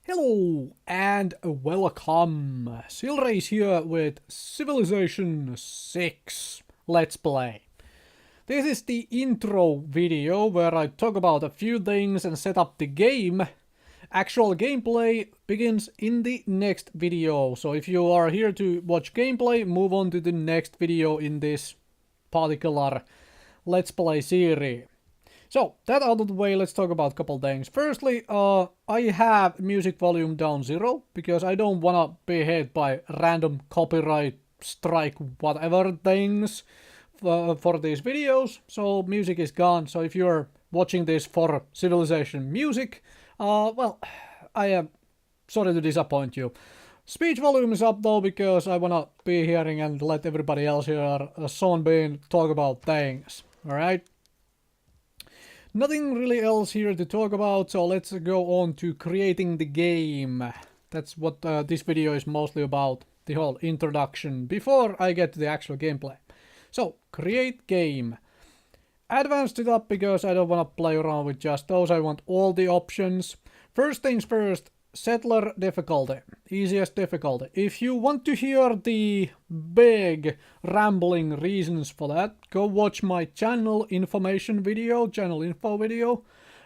Hello and welcome. Silrace here with Civilization 6 Let's Play. This is the intro video where I talk about a few things and set up the game. Actual gameplay begins in the next video, so if you are here to watch gameplay, move on to the next video in this particular Let's Play series. So, that out of the way, let's talk about a couple things. Firstly, I have music volume down 0, because I don't wanna be hit by random copyright strike whatever things for these videos. So, music is gone. So, if you're watching this for Civilization music, well, I am sorry to disappoint you. Speech volume is up though, because I wanna be hearing and let everybody else hear Sean Bean talk about things. Alright? Nothing really else here to talk about, so let's go on to creating the game. That's what this video is mostly about, the whole introduction, before I get to the actual gameplay. So, create game. Advanced it up because I don't want to play around with just those, I want all the options. First things first, settler difficulty, easiest difficulty. If you want to hear the big rambling reasons for that, go watch my channel information video, channel info video.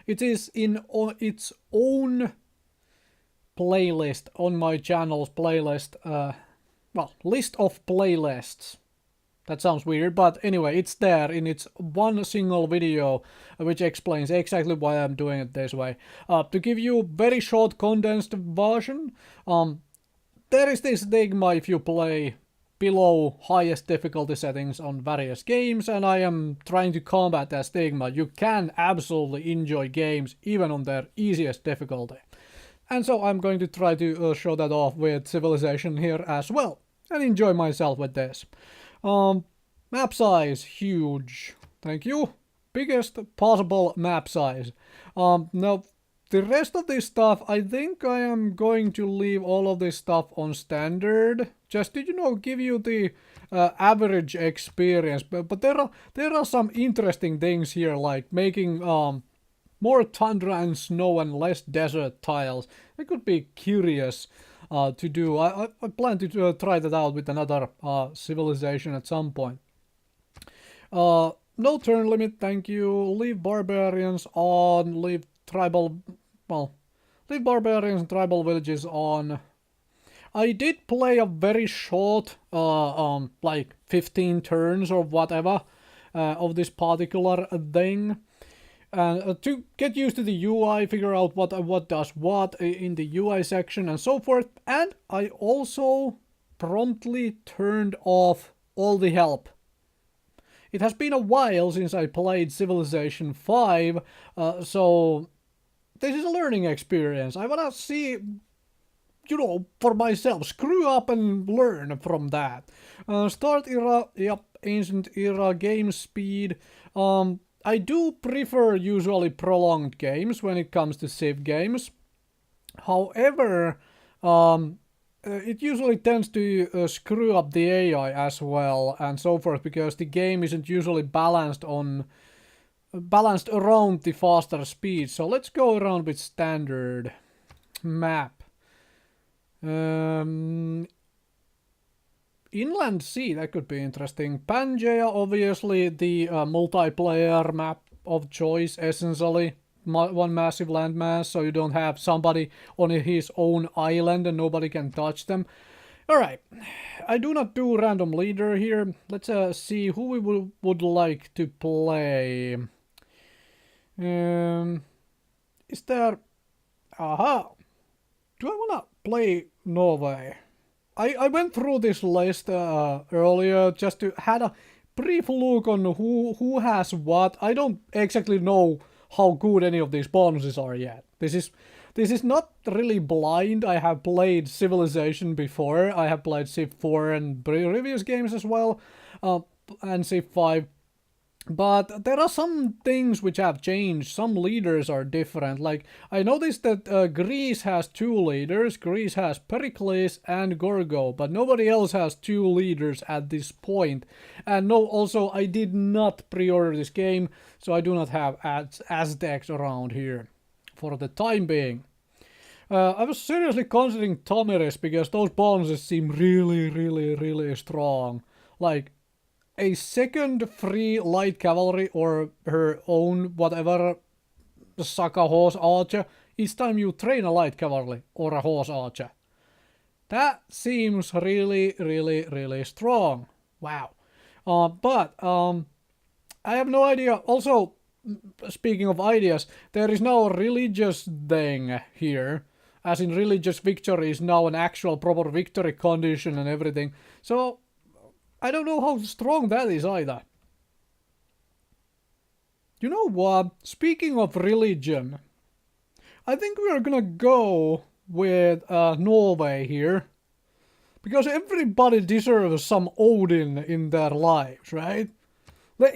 It is in its own playlist on my channel's playlist, well, list of playlists. That sounds weird, but anyway, it's there in its one single video, which explains exactly why I'm doing it this way. To give you a very short condensed version, there is this stigma if you play below highest difficulty settings on various games, and I am trying to combat that stigma. You can absolutely enjoy games even on their easiest difficulty. And so I'm going to try to show that off with Civilization here as well, and enjoy myself with this. Map size, huge. Thank you. Biggest possible map size. Now, the rest of this stuff, I think I am going to leave all of this stuff on standard. Just to, give you the average experience. But there are some interesting things here, like making more tundra and snow and less desert tiles. It could be curious to do. I plan to try that out with another civilization at some point. No turn limit, thank you. Leave barbarians on. Leave barbarians and tribal villages on. I did play a very short, like 15 turns or whatever of this particular thing. To get used to the UI, figure out what does what in the UI section and so forth. And I also promptly turned off all the help. It has been a while since I played Civilization 5, so this is a learning experience. I wanna see, for myself, screw up and learn from that. Start era, yep, ancient era, game speed. I do prefer usually prolonged games when it comes to Civ games. However, it usually tends to screw up the AI as well and so forth, because the game isn't usually balanced around the faster speed. So let's go around with standard map. Inland Sea, that could be interesting. Pangaea, obviously the multiplayer map of choice, essentially. One massive landmass, so you don't have somebody on his own island and nobody can touch them. Alright, I do not do random leader here. Let's see who we would like to play. Is there... Aha! Do I wanna play Norway? I went through this list earlier just to had a brief look on who has what. I don't exactly know how good any of these bonuses are yet. This is not really blind. I have played Civilization before. I have played Civ 4 and previous games as well, and Civ 5. But there are some things which have changed. Some leaders are different. Like, I noticed that Greece has 2 leaders. Greece has Pericles and Gorgo, but nobody else has 2 leaders at this point. And no, also, I did not pre-order this game, so I do not have Aztecs around here for the time being. I was seriously considering Tomiris because those bonuses seem really, really, really strong. Like, a second free light cavalry or her own whatever Saka horse archer each time you train a light cavalry or a horse archer. That seems really, really, really strong. Wow. But I have no idea. Also, speaking of ideas, there is now a religious thing here. As in religious victory is now an actual proper victory condition and everything. So, I don't know how strong that is either. You know what? Speaking of religion, I think we are gonna go with Norway here. Because everybody deserves some Odin in their lives, right?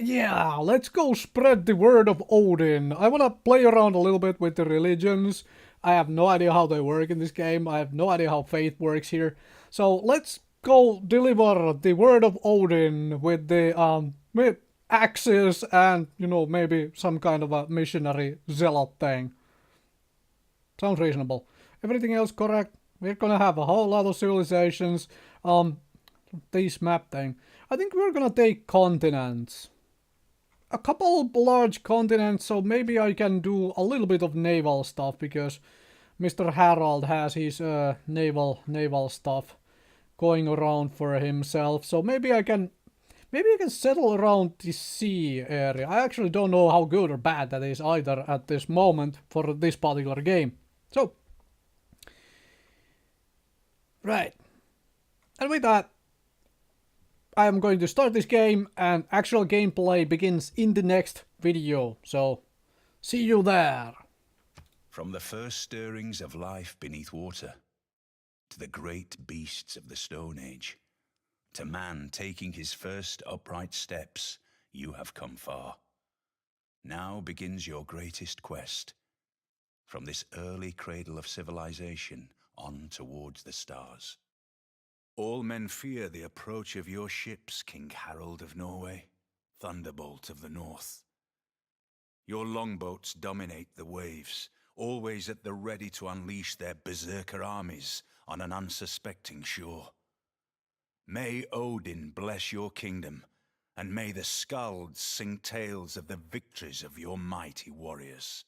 Yeah, let's go spread the word of Odin. I wanna play around a little bit with the religions. I have no idea how they work in this game. I have no idea how faith works here. So let's go deliver the word of Odin with the axes and, you know, maybe some kind of a missionary zealot thing. Sounds reasonable. Everything else correct? We're gonna have a whole lot of civilizations. This map thing. I think we're gonna take continents. A couple large continents, so maybe I can do a little bit of naval stuff because Mr. Harald has his naval stuff going around for himself. So maybe I can settle around the sea area. I actually don't know how good or bad that is either at this moment for this particular game. So, right. And with that, I am going to start this game and actual gameplay begins in the next video. So, see you there. From the first stirrings of life beneath water, to the great beasts of the Stone Age, to man taking his first upright steps, you have come far. Now begins your greatest quest, from this early cradle of civilization on towards the stars. All men fear the approach of your ships, King Harald of Norway, Thunderbolt of the North. Your longboats dominate the waves, always at the ready to unleash their berserker armies on an unsuspecting shore. May Odin bless your kingdom, and may the skalds sing tales of the victories of your mighty warriors.